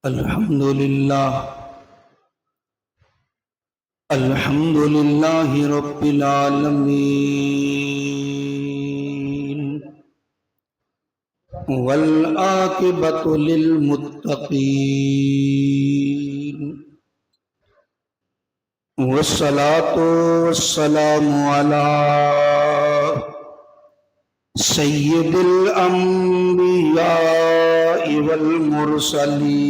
الحمد للہ رب العالمین والعاقبۃ للمتقین والصلاة والسلام علی سید الانبیاء والمرسلین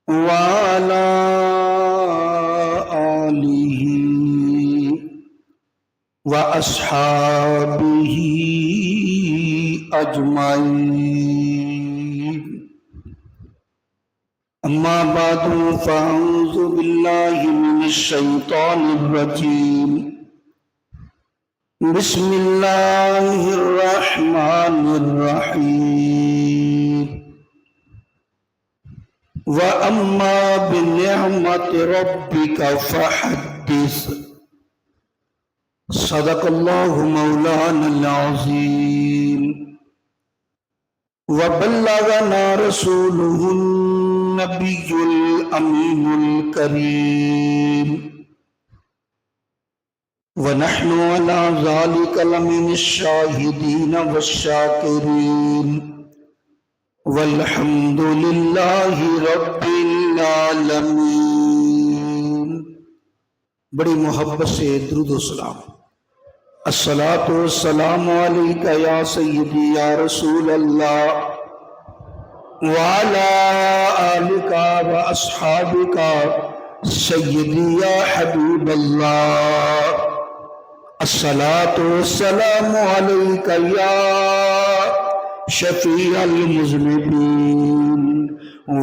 وعلى آلہ وأصحابہ اجمعین اما بعد فاعوذ باللہ من الشیطان الرجیم بسم اللہ الرحمن الرحیم وَأَمَّا بِنِعْمَةِ رَبِّكَ فَحَدِّثْ صدق اللہ مولانا العظیم وبلغنا رسوله النبی الامین الکریم ونحن على ذلك لمن الشاہدین والشاکرین والحمد للہ رب العالمین۔ بڑی محبت سے درود و سلام۔ الصلاۃ والسلام علیک یا سیدی یا رسول اللہ وعلی آلک واصحابک سیدی یا حبیب اللہ۔ الصلاۃ والسلام علیک یا شفیع المذنبین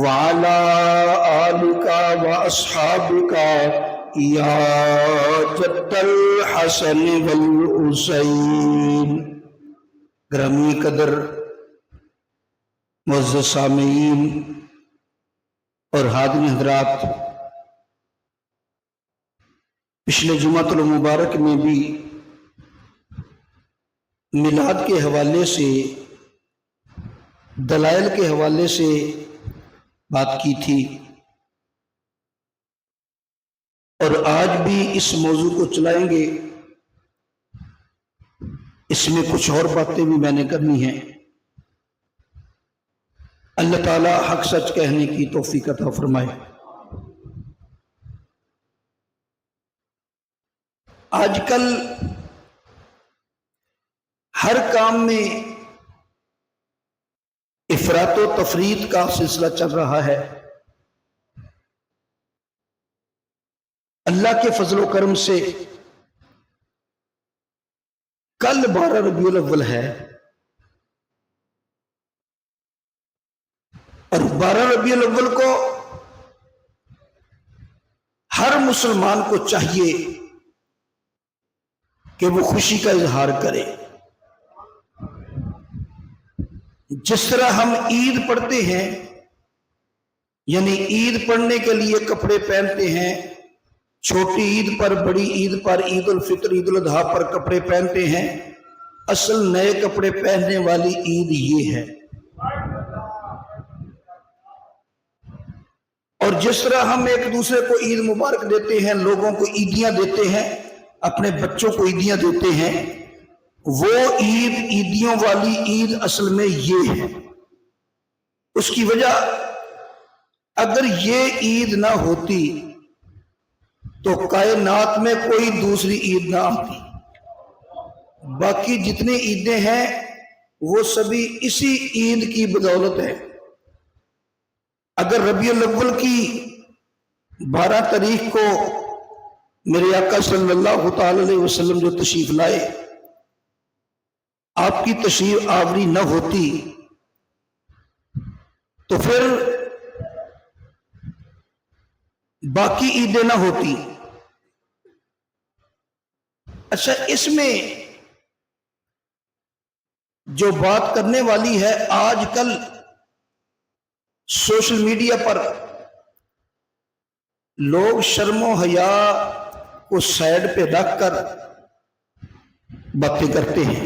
وعلی آلک واصحابک یا جد الحسن والحسین۔ گرامی قدر معزز سامعین اور حاضرین حضرات، پچھلے جمعۃ المبارک میں بھی میلاد کے حوالے سے، دلائل کے حوالے سے بات کی تھی، اور آج بھی اس موضوع کو چلائیں گے۔ اس میں کچھ اور باتیں بھی میں نے کرنی ہیں۔ اللہ تعالی حق سچ کہنے کی توفیق عطا فرمائے۔ آج کل ہر کام میں افراط و تفریط کا سلسلہ چل رہا ہے۔ اللہ کے فضل و کرم سے کل 12 ربیع الاول ہے، اور 12 ربیع الاول کو ہر مسلمان کو چاہیے کہ وہ خوشی کا اظہار کرے۔ جس طرح ہم عید پڑھتے ہیں، یعنی عید پڑھنے کے لیے کپڑے پہنتے ہیں، چھوٹی عید پر، بڑی عید پر، عید الفطر، عید الاضحیٰ پر کپڑے پہنتے ہیں، اصل نئے کپڑے پہننے والی عید یہ ہے۔ اور جس طرح ہم ایک دوسرے کو عید مبارک دیتے ہیں، لوگوں کو عیدیاں دیتے ہیں، اپنے بچوں کو عیدیاں دیتے ہیں، وہ عید، عیدیوں والی عید اصل میں یہ ہے۔ اس کی وجہ، اگر یہ عید نہ ہوتی تو کائنات میں کوئی دوسری عید نہ آتی۔ باقی جتنی عیدیں ہیں وہ سبھی اسی عید کی بدولت ہے۔ اگر ربیع الاول کی 12 تاریخ کو میرے آقا صلی اللہ تعالی علیہ وسلم جو تشریف لائے، آپ کی تشریف آوری نہ ہوتی تو پھر باقی عیدیں نہ ہوتی۔ اچھا، اس میں جو بات کرنے والی ہے، آج کل سوشل میڈیا پر لوگ شرم و حیا کو سائڈ پہ رکھ کر باتیں کرتے ہیں۔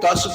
10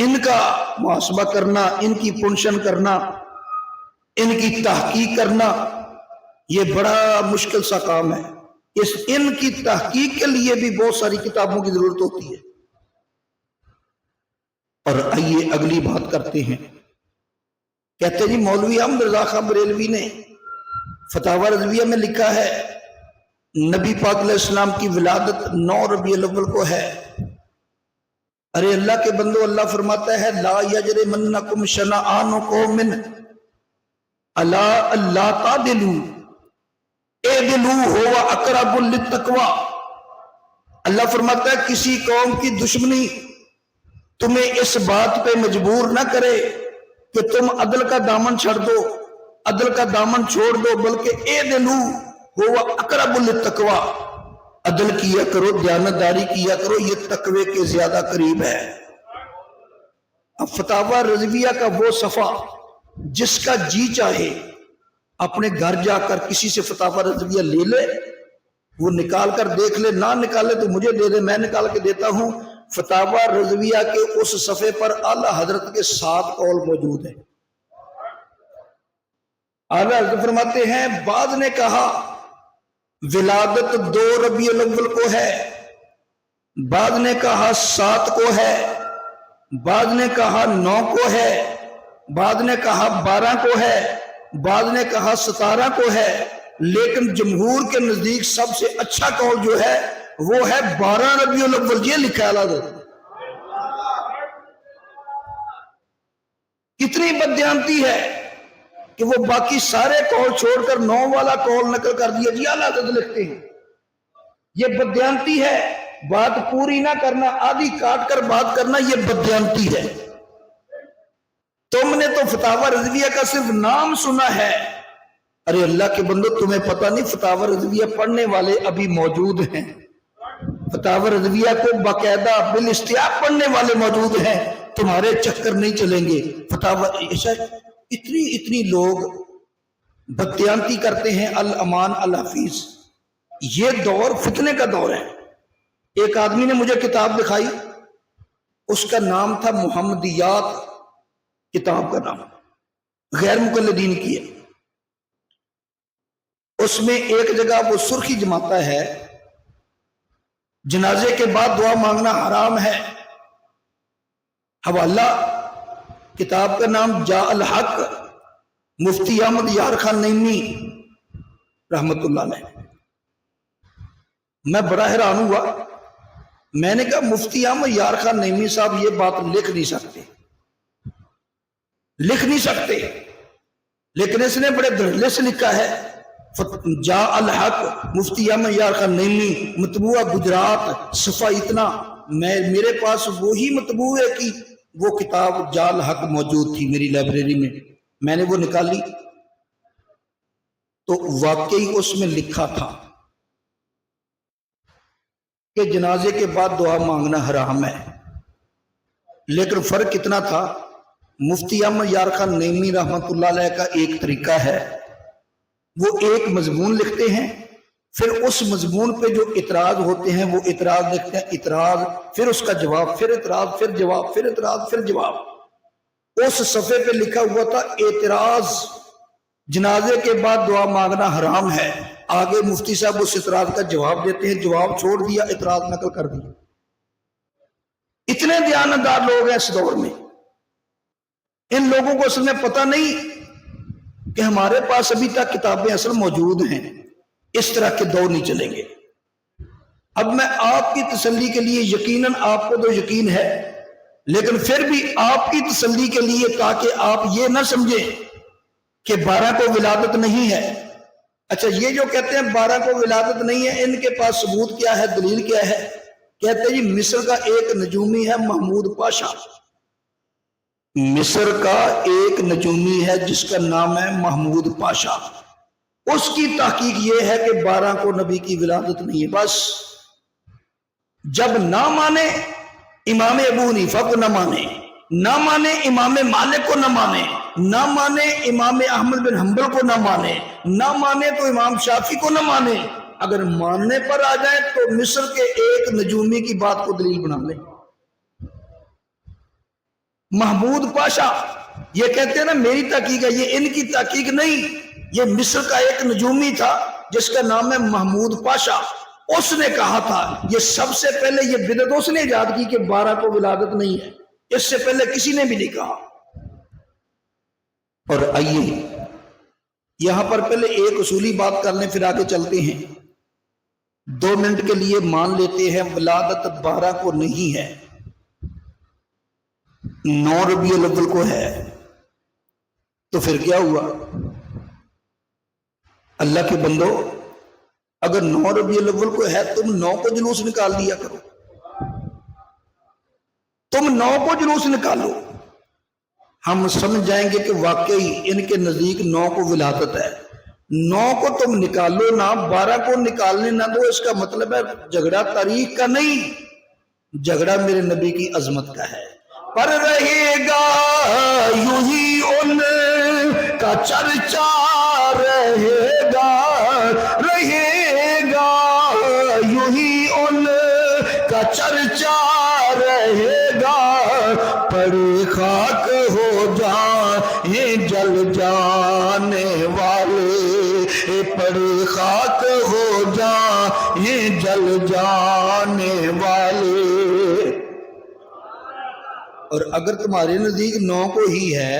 ان کا محاسبہ کرنا، ان کی پنشن کرنا، ان کی تحقیق کرنا، یہ بڑا مشکل سا کام ہے۔ ان کی تحقیق کے لیے بھی بہت ساری کتابوں کی ضرورت ہوتی ہے۔ اور آئیے اگلی بات کرتے ہیں۔ کہتے جی مولوی احمد رضا خان بریلوی نے فتاوی رضویہ میں لکھا ہے نبی پاک علیہ السلام کی ولادت 9 ربیع الاول کو ہے۔ ارے اللہ کے بندو، اللہ فرماتا ہے لا یجرمنکم شنآن قوم الا اللہ تعدلوا اعدلوا هو اقرب للتقوی۔ اللہ فرماتا ہے کسی قوم کی دشمنی تمہیں اس بات پہ مجبور نہ کرے کہ تم عدل کا دامن چھڑ دو، عدل کا دامن چھوڑ دو، بلکہ اعدلوا هو اقرب للتقوی، عدل کیا کرو، دیانتداری کیا کرو، یہ تقوی کے زیادہ قریب ہے۔ اب فتاوی رضویہ کا وہ صفحہ جس کا جی چاہے اپنے گھر جا کر کسی سے فتاوی رضویہ لے لے، وہ نکال کر دیکھ لے، نہ نکالے تو مجھے دے دے، میں نکال کے دیتا ہوں۔ فتاوی رضویہ کے اس صفحے پر اعلیٰ حضرت کے 7 قول موجود ہیں۔ اعلیٰ حضرت فرماتے ہیں بعض نے کہا ولادت 2 ربیع الاول کو ہے، بعض نے کہا 7 کو ہے، بعض نے کہا 9 کو ہے، بعض نے کہا 12 کو ہے، بعض نے کہا 17 کو ہے، لیکن جمہور کے نزدیک سب سے اچھا قول جو ہے وہ ہے 12 ربیع الاول۔ یہ لکھا ہے اعلیٰ حضرت۔ کتنی بددیانتی ہے کہ وہ باقی سارے قول چھوڑ کر 9 والا قول نقل کر دیا۔ جی اعلیٰ حضرت لکھتے ہیں یہ بددیانتی ہے، بات پوری نہ کرنا، آدھی کاٹ کر بات کرنا، یہ بددیانتی ہے۔ تم نے تو فتاوی رضویہ کا صرف نام سنا ہے۔ ارے اللہ کے بندو، تمہیں پتہ نہیں فتاوی رضویہ پڑھنے والے ابھی موجود ہیں، فتاوی رضویہ کو باقاعدہ بالاستحاضہ پڑھنے والے موجود ہیں، تمہارے چکر نہیں چلیں گے۔ فتاوی اتنی لوگ بددیانتی کرتے ہیں۔ الامان الحفیظ، یہ دور فتنے کا دور ہے۔ ایک آدمی نے مجھے کتاب دکھائی، اس کا نام تھا محمدیات، کتاب کا نام غیر مقلدین کی ہے۔ اس میں ایک جگہ وہ سرخی جماتا ہے جنازے کے بعد دعا مانگنا حرام ہے۔ حوالہ کتاب کا نام جاء الحق، مفتی احمد یار خان نعیمی رحمت اللہ علیہ۔ میں بڑا حیران ہوا، میں نے کہا مفتی احمد یار خان نعیمی صاحب یہ بات لکھ نہیں سکتے، لیکن اس نے بڑے دھڑلے سے لکھا ہے جاء الحق مفتی احمد یار خان نعیمی، مطبوعہ گجرات، صفحہ اتنا۔ میرے پاس وہی مطبوع ہے کہ وہ کتاب جاء الحق موجود تھی میری لائبریری میں نے وہ نکالی تو واقعی اس میں لکھا تھا کہ جنازے کے بعد دعا مانگنا حرام ہے، لیکن فرق کتنا تھا، مفتی احمد یار خان نعیمی رحمت اللہ علیہ کا ایک طریقہ ہے، وہ ایک مضمون لکھتے ہیں، پھر اس مضمون پہ جو اعتراض ہوتے ہیں وہ اعتراض لکھتے ہیں، اعتراض پھر اس کا جواب، پھر اعتراض پھر جواب، پھر اعتراض پھر جواب۔ اس صفحے پہ لکھا ہوا تھا اعتراض جنازے کے بعد دعا مانگنا حرام ہے، آگے مفتی صاحب اس اعتراض کا جواب دیتے ہیں، جواب چھوڑ دیا، اعتراض نقل کر دیا۔ اتنے دیانتدار لوگ ہیں اس دور میں، ان لوگوں کو اصل میں پتہ نہیں کہ ہمارے پاس ابھی تک کتابیں اصل موجود ہیں۔ اس طرح کے دور نہیں چلیں گے۔ اب میں آپ کی تسلی کے لیے، یقیناً آپ کو تو یقین ہے، لیکن پھر بھی آپ کی تسلی کے لیے، تاکہ آپ یہ نہ سمجھیں کہ 12 کو ولادت نہیں ہے۔ اچھا، یہ جو کہتے ہیں 12 کو ولادت نہیں ہے، ان کے پاس ثبوت کیا ہے، دلیل کیا ہے؟ کہتے ہیں جی مصر کا ایک نجومی ہے محمود پاشا، مصر کا ایک نجومی ہے جس کا نام ہے محمود پاشا، اس کی تحقیق یہ ہے کہ 12 کو نبی کی ولادت نہیں ہے۔ بس جب نہ مانے امام ابو حنیفہ کو، نہ مانے امام مالک کو، نہ مانے امام احمد بن حنبل کو، نہ مانے تو امام شافعی کو نہ مانے، اگر ماننے پر آ جائے تو مصر کے ایک نجومی کی بات کو دلیل بنا لیں۔ محمود پاشا یہ کہتے ہیں نا میری تحقیق ہے، یہ ان کی تحقیق نہیں، یہ مصر کا ایک نجومی تھا جس کا نام ہے محمود پاشا، اس نے کہا تھا، یہ سب سے پہلے یہ بدعت اس نے ایجاد کی کہ 12 کو ولادت نہیں ہے، اس سے پہلے کسی نے بھی نہیں کہا۔ اور آئیے یہاں پر پہلے ایک اصولی بات کر لیں پھر آگے چلتے ہیں۔ 2 منٹ کے لیے مان لیتے ہیں ولادت 12 کو نہیں ہے، 9 ربیع الاول کو ہے، تو پھر کیا ہوا؟ اللہ کے بندو اگر 9 ربیع الاول کو ہے تم 9 کو جلوس نکال دیا کرو، تم 9 کو جلوس نکالو، ہم سمجھ جائیں گے کہ واقعی ان کے نزدیک 9 کو ولادت ہے۔ 9 کو تم نکالو نہ، 12 کو نکالنے نہ دو، اس کا مطلب ہے جھگڑا تاریخ کا نہیں، جھگڑا میرے نبی کی عظمت کا ہے۔ پر رہے گا یوں ہی ان کا چرچا، رہے گا یوں ہی ان کا چرچا، رہے گا پڑے خاک ہو جائیں جل جانے والے، پڑے خاک ہو جائیں جل جانے والے۔ اور اگر تمہارے نزدیک 9 کو ہی ہے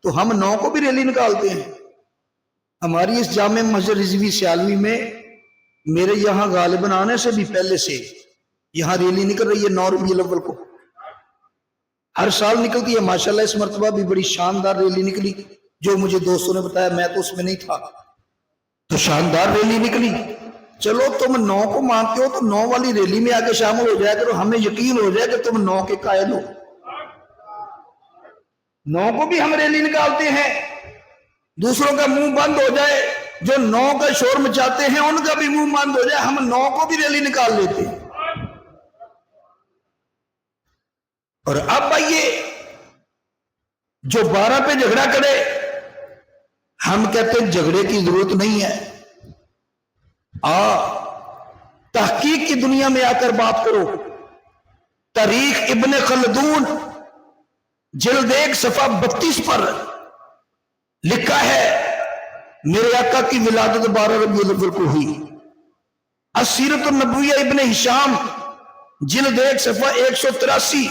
تو ہم 9 کو بھی ریلی نکالتے ہیں۔ ہماری اس جامع مسجد رضوی سیالوی میں میرے یہاں غالباً آنے سے بھی پہلے سے یہاں ریلی نکل رہی ہے 9 ربیع الاول کو، ہر سال نکلتی ہے۔ ماشاءاللہ اس مرتبہ بھی بڑی شاندار ریلی نکلی، جو مجھے دوستوں نے بتایا، میں تو اس میں نہیں تھا، تو شاندار ریلی نکلی۔ چلو تم 9 کو مانتے ہو تو 9 والی ریلی میں آگے شامل ہو جائے کرو، ہمیں یقین ہو جائے کہ تم 9 کے قائل ہو۔ 9 کو بھی ہم ریلی نکالتے ہیں، دوسروں کا منہ بند ہو جائے، جو 9 کا شور مچاتے ہیں ان کا بھی منہ بند ہو جائے، ہم 9 کو بھی ریلی نکال لیتے ہیں۔ اور اب آئیے جو 12 پہ جھگڑا کرے، ہم کہتے ہیں جھگڑے کی ضرورت نہیں ہے، تحقیق کی دنیا میں آ کر بات کرو۔ تاریخ ابن خلدون جلد 1 صفحہ 32 پر لکھا ہے میرے آقا کی ولادت 12 ربیع الاول کو ہوئی۔ السیرۃ النبویہ ابن ہشام جلد 1 صفحہ 183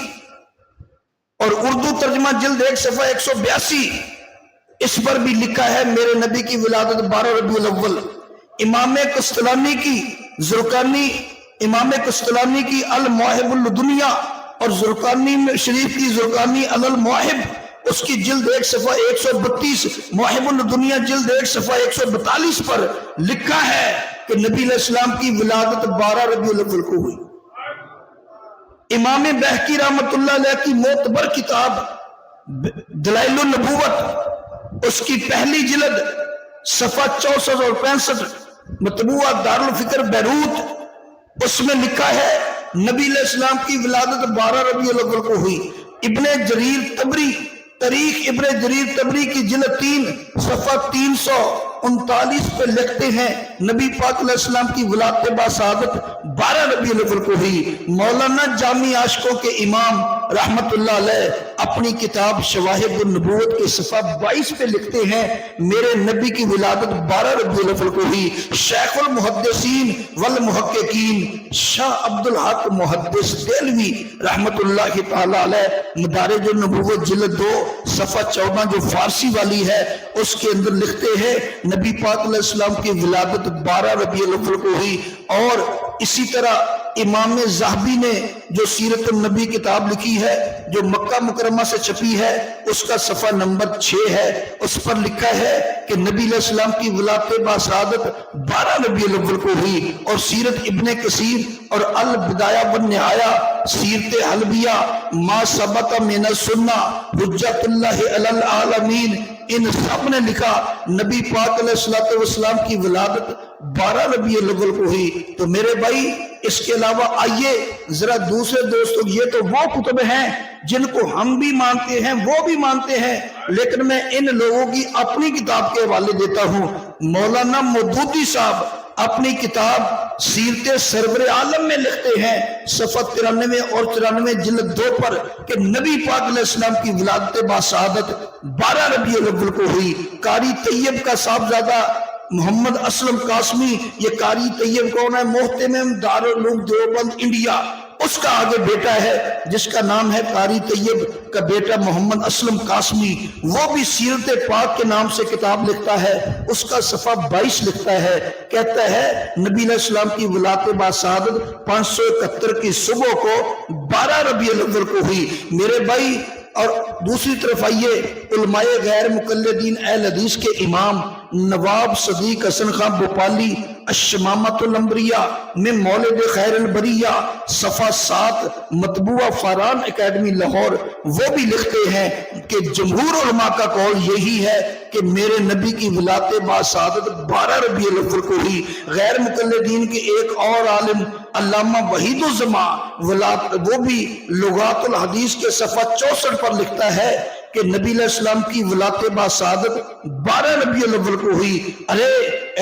اور اردو ترجمہ جلد 1 صفحہ 182، اس پر بھی لکھا ہے میرے نبی کی ولادت 12 ربیع الاول۔ امام قسطلانی کی زرقانی، امام قسطلانی کی المواہب الدنیا اور زرقانی شریف کی زرقانی المواہب، اس کی جلد 1 صفحہ 132، مواہب الدنیا جلد 1 صفحہ 142 پر لکھا ہے کہ نبی علیہ السلام کی ولادت 12 ربیع الاول کو ہوئی۔ امام بہقی رحمۃ اللہ علیہ کی معتبر کتاب دلائل النبوت، اس کی پہلی جلد صفحہ 64 اور 65، مطبوعہ دارالفکر بیروت، اس میں لکھا ہے نبی علیہ السلام کی ولادت 12 ربیع الاول کو ہوئی۔ ابن جریر طبری، تاریخ ابن جریر طبری کی جلد 3 صفحہ 339 پہ لکھتے ہیں نبی پاک علیہ السلام کی ولادت باسعادت 12 ربیع الاول کو ہوئی۔ مولانا جامی عاشقوں کے امام رحمت اللہ علیہ اپنی کتاب شواہد النبوت کے صفحہ 22 پہ لکھتے ہیں میرے نبی کی ولادت 12 ربیع الاول کو ہوئی۔ شیخ المحدثین والمحققین شاہ عبد الحق محدث دہلوی رحمت اللہ تعالی علیہ مدارج النبوت جلد 2 صفحہ 14 جو فارسی والی ہے، اس کے اندر لکھتے ہیں نبی پاک علیہ السلام کی ولادت 12 ربیع الاول کو ہوئی۔ اور اسی طرح امام ذہبی نے جو سیرت النبی کتاب لکھی ہے جو مکہ مکرمہ سے چھپی ہے، اس کا صفحہ نمبر 6 ہے، اس پر لکھا ہے کہ نبی علیہ السلام کی ولادت باسعادت 12 ربیع الاول کو ہوئی۔ اور سیرت ابن کثیر اور البدایہ والنہایہ، سیرت حلبیہ، ما ثبت من السنہ، حجت اللہ علی العالمین، ان سب نے لکھا نبی پاک علیہ السلام کی ولادت 12 ربیع الاول کو ہوئی۔ تو میرے بھائی اس کے علاوہ آئیے ذرا دوسرے دوستوں، یہ تو وہ کتب ہیں جن کو ہم بھی مانتے ہیں وہ بھی مانتے ہیں، لیکن میں ان لوگوں کی اپنی کتاب کے حوالے دیتا ہوں۔ مولانا مودودی صاحب اپنی کتاب سیرت سرور عالم میں لکھتے ہیں صفحہ 93 اور 94 جلد 2 پر کہ نبی پاک علیہ السلام کی ولادت باسعادت 12 ربیع الاول کو ہوئی۔ قاری طیب کا صاحبزادہ محمد اسلم قاسمی، یہ قاری طیب کون ہے؟ محتمم دارالعلوم دیوبند انڈیا، اس کا آگے بیٹا ہے جس کا نام ہے قاری طیب کا بیٹا محمد اسلم قاسمی، وہ بھی سیرت پاک کے نام سے کتاب لکھتا ہے۔ اس کا صفحہ 22 لکھتا ہے، کہتا ہے نبی علیہ السلام کی ولادت باسعادت 571 کی صبح کو 12 ربیع الاول کو ہوئی۔ میرے بھائی، اور دوسری طرف آئیے، علماء غیر مقلدین اہل حدیث کے امام نواب صدیق حسن خان بھوپالی الشمامۃ الانبریاء میں مولد خیر البریہ صفحہ 7 مطبوعہ فاران اکیڈمی لاہور، وہ بھی لکھتے ہیں کہ جمہور علماء کا قول یہی ہے کہ میرے نبی کی ولادت باسعادت 12 ربیع الاول کو ہوئی۔ غیر مقلدین کے ایک اور عالم علامہ وحید الزمان وہ بھی لغات الحدیث کے صفحہ 64 پر لکھتا ہے کہ نبی علیہ السلام کی ولادت باسعادت 12 ربیع الاول کو ہوئی۔ ارے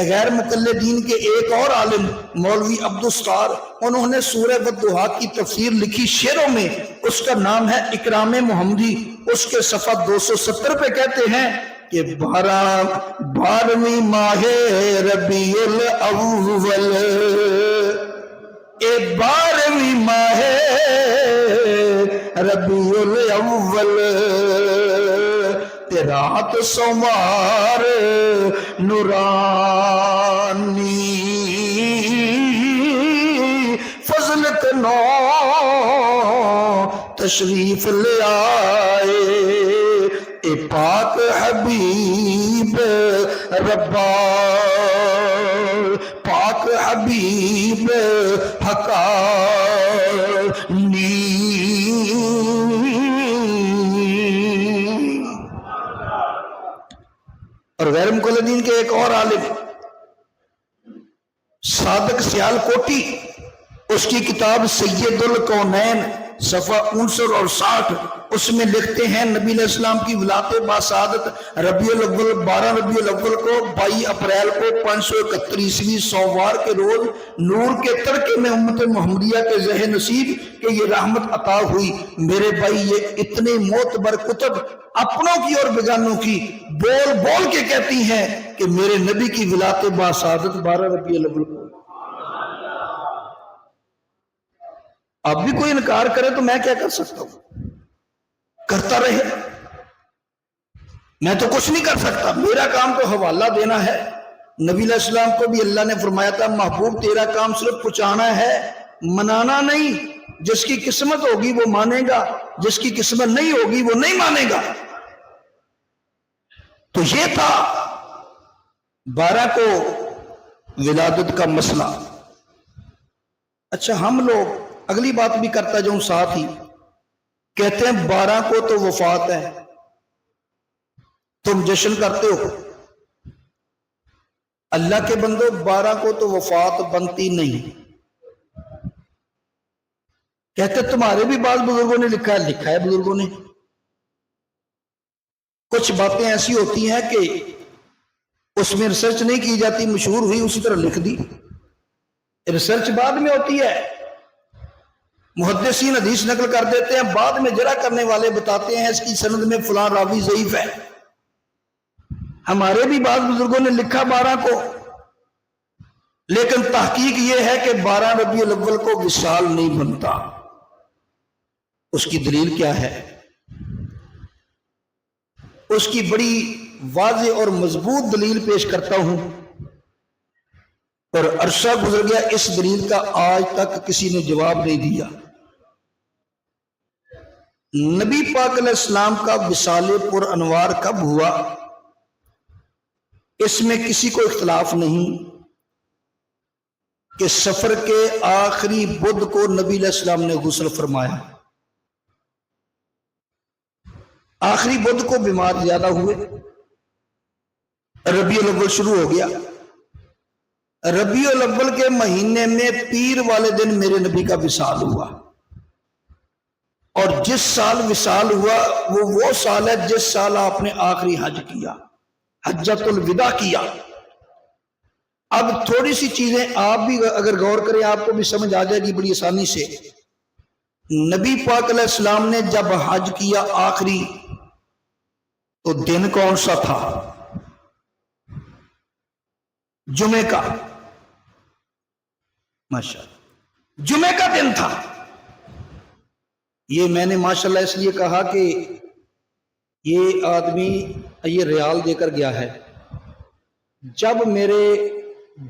غیر مقلدین کے ایک اور عالم مولوی عبدالستار، انہوں نے سورہ والضحیٰ کی تفسیر لکھی شعروں میں، اس کا نام ہے اکرام محمدی، اس کے صفحہ 270 پہ کہتے ہیں کہ 12ویں ماہ ربیع الاول، 12ویں ماہ ربیع الاول، رات سوار نورانی، فضل کنو تشریف لے آئے، اے پاک حبیب ربا، پاک حبیب حقانی۔ اور غیر مقلدین کے ایک اور عالم صادق سیال کوٹی، اس کی کتاب سید الکونین صفحہ 69 اور 60، اس میں لکھتے ہیں نبی علیہ السلام کی ولادت باسعادت ربیع الاول 12 ربیع الاول کو 22 اپریل کو 571 عیسوی سوموار کے روز نور کے تڑکے میں امت محمدیہ کے ذہ نصیب کہ یہ رحمت عطا ہوئی۔ میرے بھائی، یہ اتنے معتبر کتب اپنوں کی اور بیگانوں کی بول بول کے کہتی ہیں کہ میرے نبی کی ولادت باسعادت 12 ربیع الاول کو۔ اب بھی کوئی انکار کرے تو میں کیا کر سکتا ہوں؟ کرتا رہے، میں تو کچھ نہیں کر سکتا، میرا کام تو حوالہ دینا ہے۔ نبی علیہ السلام کو بھی اللہ نے فرمایا تھا محبوب تیرا کام صرف پہنچانا ہے، منانا نہیں۔ جس کی قسمت ہوگی وہ مانے گا، جس کی قسمت نہیں ہوگی وہ نہیں مانے گا۔ تو یہ تھا 12 کو ولادت کا مسئلہ۔ اچھا، ہم لوگ اگلی بات بھی کرتا جاؤں ساتھ ہی، کہتے ہیں 12 کو تو وفات ہے، تم جشن کرتے ہو۔ اللہ کے بندو، 12 کو تو وفات بنتی نہیں۔ کہتے تمہارے بھی بعض بزرگوں نے لکھا ہے بزرگوں نے۔ کچھ باتیں ایسی ہوتی ہیں کہ اس میں ریسرچ نہیں کی جاتی، مشہور ہوئی اسی طرح لکھ دی، ریسرچ بعد میں ہوتی ہے۔ محدثین حدیث نقل کر دیتے ہیں، بعد میں جرح کرنے والے بتاتے ہیں اس کی سند میں فلاں راوی ضعیف ہے۔ ہمارے بھی بعض بزرگوں نے لکھا 12 کو، لیکن تحقیق یہ ہے کہ 12 ربیع الاول کو وصال نہیں بنتا۔ اس کی دلیل کیا ہے؟ اس کی بڑی واضح اور مضبوط دلیل پیش کرتا ہوں، اور عرصہ گزر گیا اس دلیل کا آج تک کسی نے جواب نہیں دیا۔ نبی پاک علیہ السلام کا وصال پر انوار کب ہوا؟ اس میں کسی کو اختلاف نہیں کہ سفر کے آخری بدھ کو نبی علیہ السلام نے غسل فرمایا۔ آخری بدھ کو بیمار زیادہ ہوئے، ربیع الاول شروع ہو گیا۔ ربیع الاول کے مہینے میں پیر والے دن میرے نبی کا وصال ہوا، اور جس سال وصال ہوا وہ سال ہے جس سال آپ نے آخری حج کیا، حجۃ الوداع کیا۔ اب تھوڑی سی چیزیں آپ بھی اگر غور کریں آپ کو بھی سمجھ آ جائے گی بڑی آسانی سے. نبی پاک علیہ السلام نے جب حج کیا آخری تو دن کون سا تھا؟ جمعے کا. ماشاءاللہ جمعے کا دن تھا. یہ میں نے ماشاءاللہ اس لیے کہا کہ یہ آدمی یہ ریال دے کر گیا ہے. جب میرے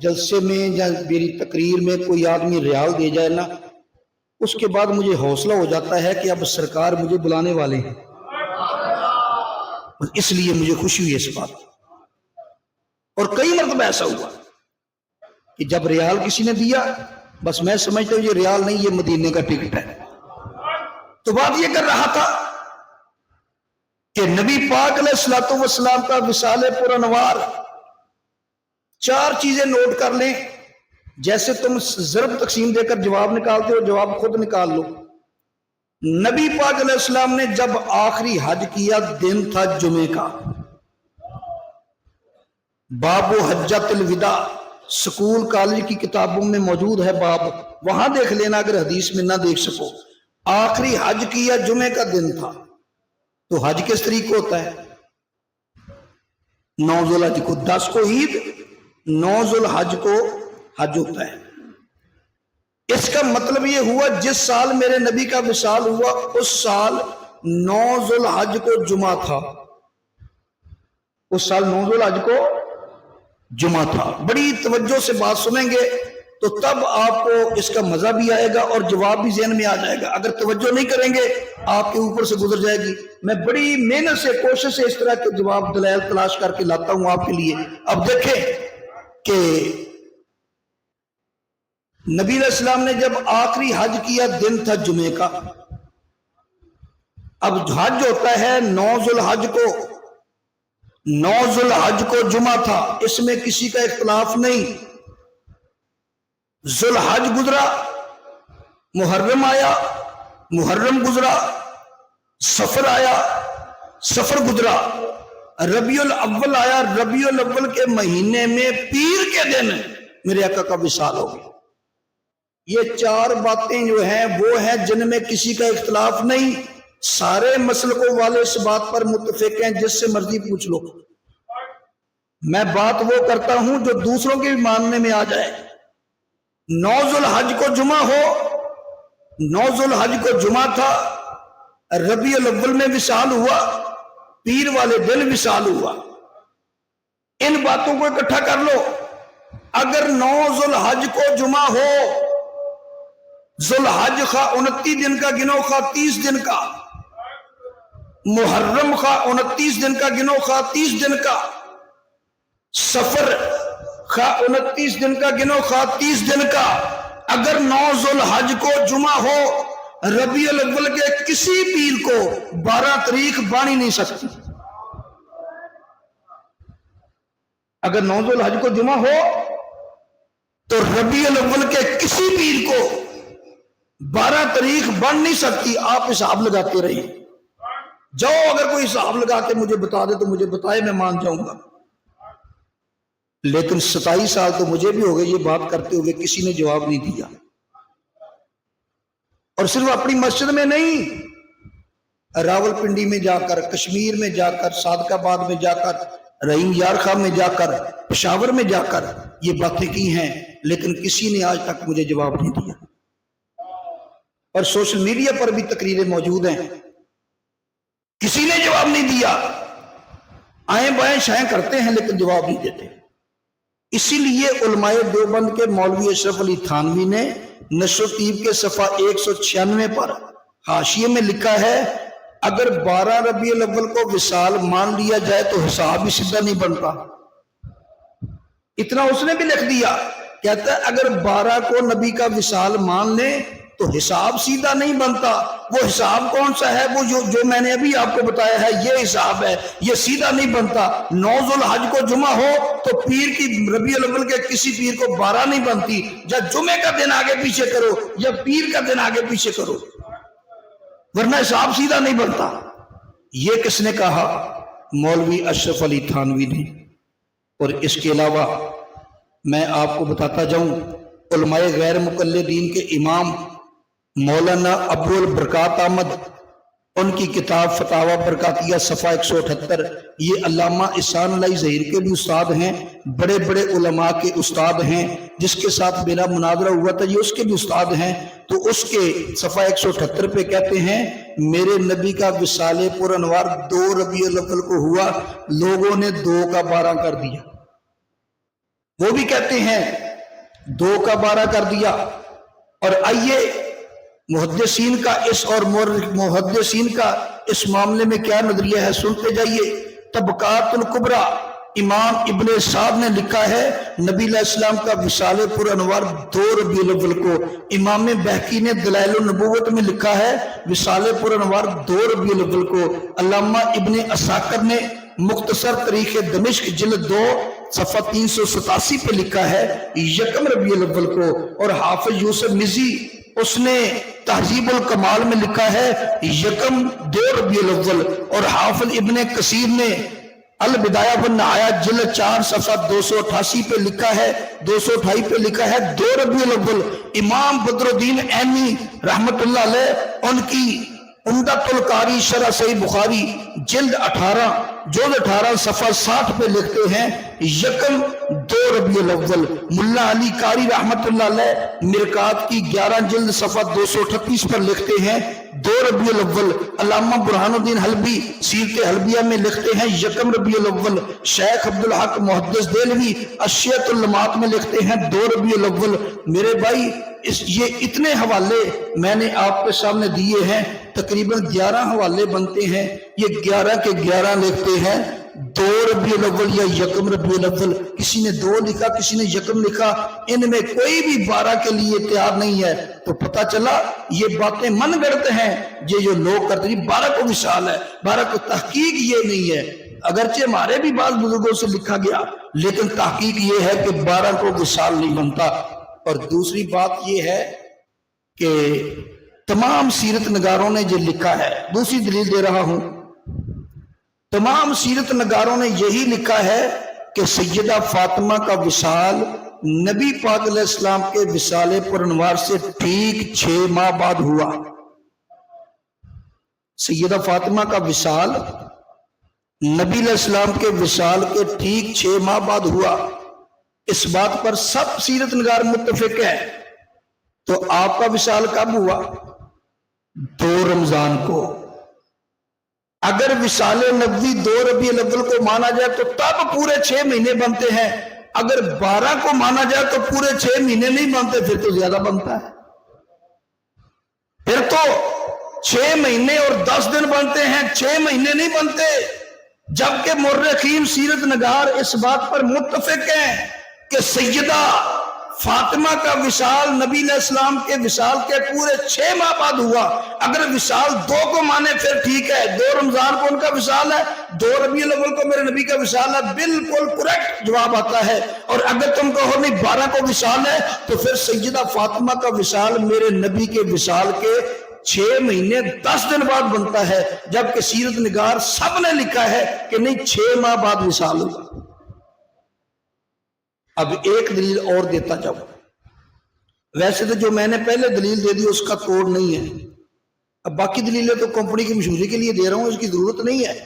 جلسے میں یا میری تقریر میں کوئی آدمی ریال دے جائے نا، اس کے بعد مجھے حوصلہ ہو جاتا ہے کہ اب سرکار مجھے بلانے والے ہیں. اس لیے مجھے خوشی ہوئی اس بات. اور کئی مرتبہ ایسا ہوا کہ جب ریال کسی نے دیا، بس میں سمجھتا ہوں یہ ریال نہیں، یہ مدینے کا ٹکٹ ہے. تو بات یہ کر رہا تھا کہ نبی پاک علیہ الصلوۃ والسلام کا وصال پر انوار. 4 چیزیں نوٹ کر لیں. جیسے تم ضرب تقسیم دے کر جواب نکالتے ہو، جواب خود نکال لو. نبی پاک علیہ السلام نے جب آخری حج کیا دن تھا جمعے کا. باب و حجت الوداع سکول کالج کی کتابوں میں موجود ہے باب، وہاں دیکھ لینا اگر حدیث میں نہ دیکھ سکو. آخری حج کیا جمعے کا دن تھا. تو حج کس طریقے ہوتا ہے؟ 9 ذوالحج کو 10 کو عید، 9 ذوالحج کو حج ہوتا ہے. اس کا مطلب یہ ہوا جس سال میرے نبی کا وصال ہوا اس سال 9 ذوالحج کو جمعہ تھا. اس سال 9 ذوالحج کو جمعہ تھا. بڑی توجہ سے بات سنیں گے تو تب آپ کو اس کا مزہ بھی آئے گا اور جواب بھی ذہن میں آ جائے گا. اگر توجہ نہیں کریں گے آپ کے اوپر سے گزر جائے گی. میں بڑی محنت سے کوشش سے اس طرح کے جواب دلائل تلاش کر کے لاتا ہوں آپ کے لیے. اب دیکھیں کہ نبی علیہ السلام نے جب آخری حج کیا دن تھا جمعے کا. اب حج ہوتا ہے 9 ذوالحج کو. 9 ذوالحج کو جمعہ تھا، اس میں کسی کا اختلاف نہیں. ذوالحج گزرا، محرم آیا، محرم گزرا، سفر آیا، سفر گزرا، ربیع الاول آیا. ربیع الاول کے مہینے میں پیر کے دن میرے آقا کا وصال ہو گیا. یہ 4 باتیں جو ہیں وہ ہیں جن میں کسی کا اختلاف نہیں. سارے مسلکوں والے اس بات پر متفق ہیں، جس سے مرضی پوچھ لو. میں بات وہ کرتا ہوں جو دوسروں کے بھی ماننے میں آ جائے. 9 ذوالحج کو جمعہ ہو، 9 ذوالحج کو جمعہ تھا، ربیع الاول میں وصال ہوا، پیر والے دن وصال ہوا. ان باتوں کو اکٹھا کر لو. اگر 9 ذوالحج کو جمعہ ہو، ذوالحج خواہ 29 دن کا گنو خواہ 30 دن کا، محرم خواہ 29 دن کا گنو خواہ 30 دن کا، سفر خواہ 29 دن کا گنو خواہ 30 دن کا. اگر 9 ذوالحج کو جمعہ ہو، ربیع الاول کے کسی پیر کو 12 تاریخ بانی نہیں سکتی. اگر 9 ذوالحج کو جمعہ ہو تو ربیع الاول کے کسی پیر کو 12 تاریخ بن نہیں سکتی. آپ حساب لگاتے رہیے. جاؤ اگر کوئی حساب لگا کے مجھے بتا دے تو مجھے بتائے، میں مان جاؤں گا. لیکن 27 سال تو مجھے بھی ہو گئے یہ بات کرتے ہوئے، کسی نے جواب نہیں دیا. اور صرف اپنی مسجد میں نہیں، راول پنڈی میں جا کر، کشمیر میں جا کر، صادق آباد میں جا کر، رحیم یار خان میں جا کر، پشاور میں جا کر یہ باتیں کی ہیں، لیکن کسی نے آج تک مجھے جواب نہیں دیا. اور سوشل میڈیا پر بھی تقریریں موجود ہیں، کسی نے جواب نہیں دیا. آئیں بائیں شائیں کرتے ہیں لیکن جواب نہیں دیتے. اسی لیے علماء دیوبند کے مولوی اشرف علی تھانوی نے نشر الطیب کے صفحہ 196 پر حاشیے میں لکھا ہے، اگر 12 ربیع الاول کو وصال مان لیا جائے تو حساب ہی سیدھا نہیں بنتا. اتنا اس نے بھی لکھ دیا. کہتا ہے اگر 12 کو نبی کا وصال مان لیں تو حساب سیدھا نہیں بنتا. وہ حساب کون سا ہے؟ وہ جو میں نے ابھی آپ کو بتایا ہے، یہ حساب ہے، یہ سیدھا نہیں بنتا. 9 ذوالحج کو جمعہ ہو تو پیر کی ربیع الاول کے کسی پیر کو 12 نہیں بنتی. یا جمعے کا دن آگے پیچھے کرو یا پیر کا دن آگے پیچھے کرو، ورنہ حساب سیدھا نہیں بنتا. یہ کس نے کہا؟ مولوی اشرف علی تھانوی نے. اور اس کے علاوہ میں آپ کو بتاتا جاؤں، علماء غیر مقلدین کے امام مولانا ابو البرکات احمد، ان کی کتاب فتاوی برکاتیہ صفحہ 178، یہ علامہ احسان اللہ ظہیر کے بھی استاد ہیں، بڑے بڑے علماء کے استاد ہیں، جس کے ساتھ میرا مناظرہ ہوا تھا یہ اس کے بھی استاد ہیں۔ تو اس کے صفحہ 178 پہ کہتے ہیں میرے نبی کا وصال پر انوار 2 ربیع الاول کو ہوا، لوگوں نے 2 کا 12 کر دیا۔ وہ بھی کہتے ہیں 2 کا 12 کر دیا۔ اور آئیے محدثین کا اس معاملے میں کیا نظریہ ہے سنتے جائیے۔ طبقات الکبریٰ امام ابن سعد نے لکھا ہے نبی علیہ السلام کا وصال پر انوار 2 ربیع الاول کو۔ امام بہقی نے دلائل النبوت میں لکھا ہے وصال پر انوار 2 ربیع الاول کو۔ علامہ ابن عساکر نے مختصر تاریخ دمشق جلد 2 صفحہ 387 پہ لکھا ہے 1 ربیع الاول کو۔ اور حافظ یوسف مزی اس نے تہذیب الکمال میں لکھا ہے 2 ربیع الاول۔ اور حافظ ابن کثیر نے البدایہ والنہایہ جلد 4 صفحہ 288 پہ لکھا ہے 2 ربیع الاول۔ امام بدر الدین عینی رحمت اللہ علیہ ان کی عمدۃ القاری شرح صحیح بخاری جلد 18 صفحہ 60 پہ لکھتے ہیں 2 ربیع الاول۔ ملا علی قاری رحمت اللہ علیہ مرکات کی 11 جلد صفحہ 238 پر لکھتے ہیں 2 ربیع الاول۔ علامہ برہان الدین حلبی سیرت حلبیہ میں لکھتے ہیں 1 ربیع الاول۔ شیخ عبدالحق محدث دہلوی اشیۃ اللمات میں لکھتے ہیں 2 ربیع الاول۔ میرے بھائی یہ اتنے حوالے میں نے آپ کے سامنے دیے ہیں، تقریباً 11 حوالے بنتے ہیں، یہ 11 کے 11 لکھتے ہیں 2 ربیع الاول یا 1 ربیع الاول۔ کسی نے 2 لکھا، کسی نے 1 لکھا، ان میں کوئی بھی 12 کے لیے تیار نہیں ہے۔ تو پتہ چلا یہ باتیں من گڑت ہیں یہ جو لوگ کرتے ہیں 12 کو وصال ہے، 12 کو تحقیق یہ نہیں ہے۔ اگرچہ ہمارے بھی بعض بزرگوں سے لکھا گیا لیکن تحقیق یہ ہے کہ 12 کو وصال نہیں بنتا۔ اور دوسری بات یہ ہے کہ تمام سیرت نگاروں نے جو لکھا ہے، دوسری دلیل دے رہا ہوں، تمام سیرت نگاروں نے یہی لکھا ہے کہ سیدہ فاطمہ کا وصال نبی پاک علیہ السلام کے وصال پر انوار سے ٹھیک 6 ماہ بعد ہوا۔ سیدہ فاطمہ کا وصال نبی علیہ السلام کے وصال کے ٹھیک 6 ماہ بعد ہوا۔ اس بات پر سب سیرت نگار متفق ہے۔ تو آپ کا وصال کب ہوا؟ 2 رمضان کو۔ اگر وصال نبوی 2 ربیع الاول کو مانا جائے تو تب پورے 6 مہینے بنتے ہیں، اگر 12 کو مانا جائے تو پورے 6 مہینے نہیں بنتے، پھر تو زیادہ بنتا ہے، پھر تو 6 مہینے اور 10 دن بنتے ہیں، 6 مہینے نہیں بنتے۔ جبکہ مورخین سیرت نگار اس بات پر متفق ہیں کہ سیدہ فاطمہ کا وصال نبی علیہ السلام کے وصال کے پورے 6 ماہ بعد ہوا۔ اگر وصال 2 کو مانے پھر ٹھیک ہے، 2 رمضان کو ان کا وصال ہے، 2 ربیع الاول کو میرے نبی کا وصال ہے، بالکل کریکٹ جواب آتا ہے۔ اور اگر تم کہو نہیں 12 کو وصال ہے تو پھر سیدہ فاطمہ کا وصال میرے نبی کے وصال کے 6 مہینے 10 دن بعد بنتا ہے، جبکہ سیرت نگار سب نے لکھا ہے کہ نہیں 6 ماہ بعد وصال ہوگا۔ اب ایک دلیل اور دیتا جاؤ، ویسے تو جو میں نے پہلے دلیل دے دی اس کا توڑ نہیں ہے، اب باقی دلیلیں تو کمپنی کی مشہوری کے لیے دے رہا ہوں، اس کی ضرورت نہیں ہے۔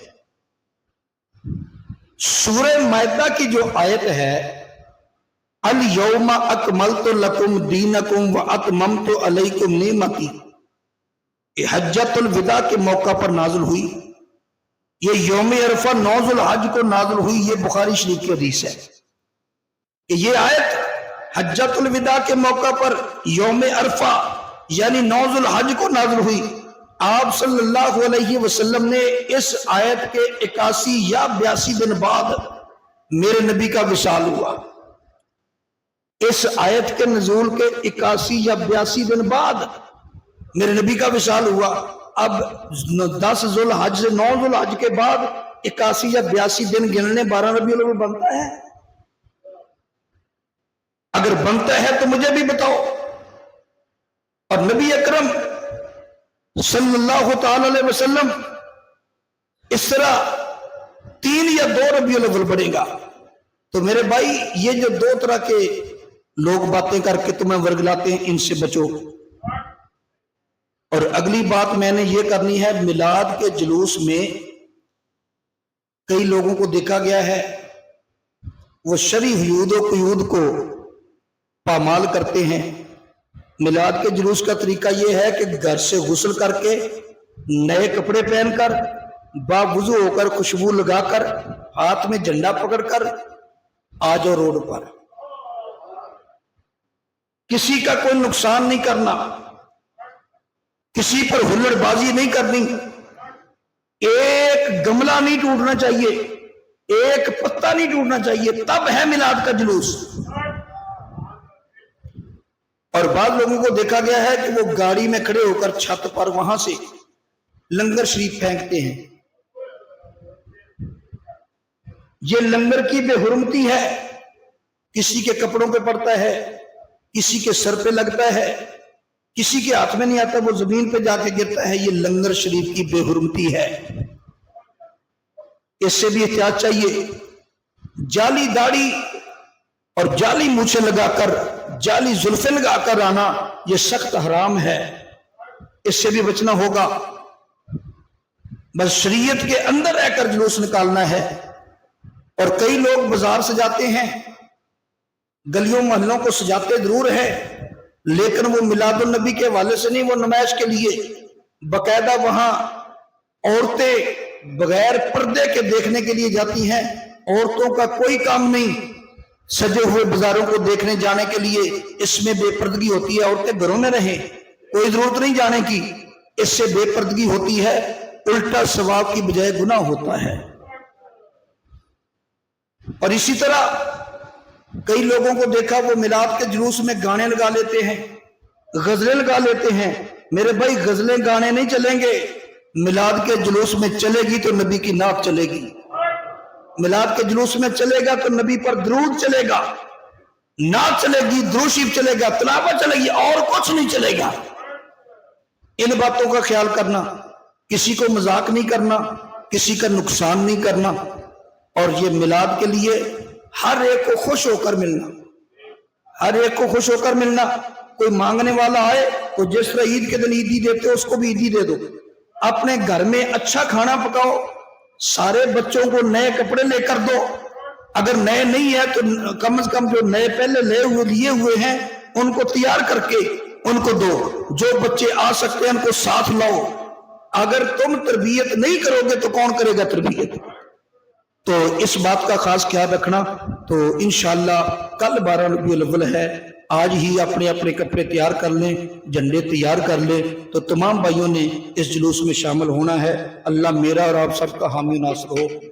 سورہ مائدہ کی جو آیت ہے الیوم اکملت لکم دینکم واتممت علیکم نعمتی، یہ حجۃ الوداع کے موقع پر نازل ہوئی، یہ یوم عرفہ 9 ذو الحج کو نازل ہوئی، یہ بخاری شریف کی حدیث ہے کہ یہ آیت حجۃ الوداع کے موقع پر یوم عرفہ یعنی 9 ذو الحج کو نازل ہوئی۔ آپ صلی اللہ علیہ وسلم نے اس آیت کے 81 یا 82 دن بعد میرے نبی کا وصال ہوا۔ اس آیت کے نزول کے 81 یا 82 دن بعد میرے نبی کا وصال ہوا۔ اب 10 ذو الحج سے 9 ذو الحج کے بعد 81 یا 82 دن گننے 12 ربیع الاول بنتا ہے؟ اگر بنتا ہے تو مجھے بھی بتاؤ۔ اور نبی اکرم صلی اللہ تعالی علیہ وسلم اس طرح 3 یا 2 ربیع الاول بڑھے گا، تو میرے بھائی یہ جو دو طرح کے لوگ باتیں کر کے تمہیں ورگلاتے ہیں، ان سے بچو۔ اور اگلی بات میں نے یہ کرنی ہے، میلاد کے جلوس میں کئی لوگوں کو دیکھا گیا ہے وہ شرعی حدود و قیود کو پامال کرتے ہیں۔ میلاد کے جلوس کا طریقہ یہ ہے کہ گھر سے غسل کر کے نئے کپڑے پہن کر باوضو ہو کر خوشبو لگا کر ہاتھ میں جھنڈا پکڑ کر آ جاؤ روڈ پر، کسی کا کوئی نقصان نہیں کرنا، کسی پر ہلڑ بازی نہیں کرنی، ایک گملہ نہیں ٹوٹنا چاہیے، ایک پتا نہیں ٹوٹنا چاہیے، تب ہے میلاد کا جلوس۔ اور بعض لوگوں کو دیکھا گیا ہے کہ وہ گاڑی میں کھڑے ہو کر چھت پر وہاں سے لنگر شریف پھینکتے ہیں۔ یہ لنگر کی بے حرمتی ہے، کسی کے کپڑوں پہ پڑتا ہے، کسی کے سر پہ لگتا ہے، کسی کے ہاتھ میں نہیں آتا، وہ زمین پہ جا کے گرتا ہے، یہ لنگر شریف کی بے حرمتی ہے، اس سے بھی احتیاط چاہیے۔ جعلی داڑھی اور جعلی مونچھیں لگا کر، جعلی زلفیں لگا کر آنا یہ سخت حرام ہے، اس سے بھی بچنا ہوگا۔ بس شریعت کے اندر رہ کر جلوس نکالنا ہے۔ اور کئی لوگ بازار سجاتے ہیں، گلیوں محلوں کو سجاتے ضرور ہے، لیکن وہ میلاد النبی کے حوالے سے نہیں، وہ نمائش کے لیے باقاعدہ وہاں عورتیں بغیر پردے کے دیکھنے کے لیے جاتی ہیں۔ عورتوں کا کوئی کام نہیں سجے ہوئے بازاروں کو دیکھنے جانے کے لیے، اس میں بے پردگی ہوتی ہے۔ عورتیں گھروں میں رہیں، کوئی ضرورت نہیں جانے کی، اس سے بے پردگی ہوتی ہے، الٹا ثواب کی بجائے گناہ ہوتا ہے۔ اور اسی طرح کئی لوگوں کو دیکھا وہ میلاد کے جلوس میں گانے لگا لیتے ہیں، غزلیں لگا لیتے ہیں۔ میرے بھائی غزلیں گانے نہیں چلیں گے، میلاد کے جلوس میں چلے گی تو نبی کی نعت چلے گی، میلاد کے جلوس میں چلے گا تو نبی پر درود چلے گا، نعت چلے گی، درود شریف چلے گا، تلاوت چلے گی، اور کچھ نہیں چلے گا۔ ان باتوں کا خیال کرنا، کسی کو مذاق نہیں کرنا، کسی کا نقصان نہیں کرنا۔ اور یہ میلاد کے لیے ہر ایک کو خوش ہو کر ملنا، ہر ایک کو خوش ہو کر ملنا۔ کوئی مانگنے والا آئے تو جس طرح عید کے دن عیدی دیتے ہو اس کو بھی عیدی دے دو۔ اپنے گھر میں اچھا کھانا پکاؤ، سارے بچوں کو نئے کپڑے لے کر دو، اگر نئے نہیں ہے تو کم از کم جو نئے پہلے لیے ہوئے ہیں ان کو تیار کر کے ان کو دو، جو بچے آ سکتے ہیں ان کو ساتھ لاؤ۔ اگر تم تربیت نہیں کرو گے تو کون کرے گا تربیت؟ تو اس بات کا خاص خیال رکھنا۔ تو انشاءاللہ کل 12 ربیع الاول ہے، آج ہی اپنے اپنے کپڑے تیار کر لیں، جھنڈے تیار کر لیں، تو تمام بھائیوں نے اس جلوس میں شامل ہونا ہے۔ اللہ میرا اور آپ سب کا حامی و ناصر ہو۔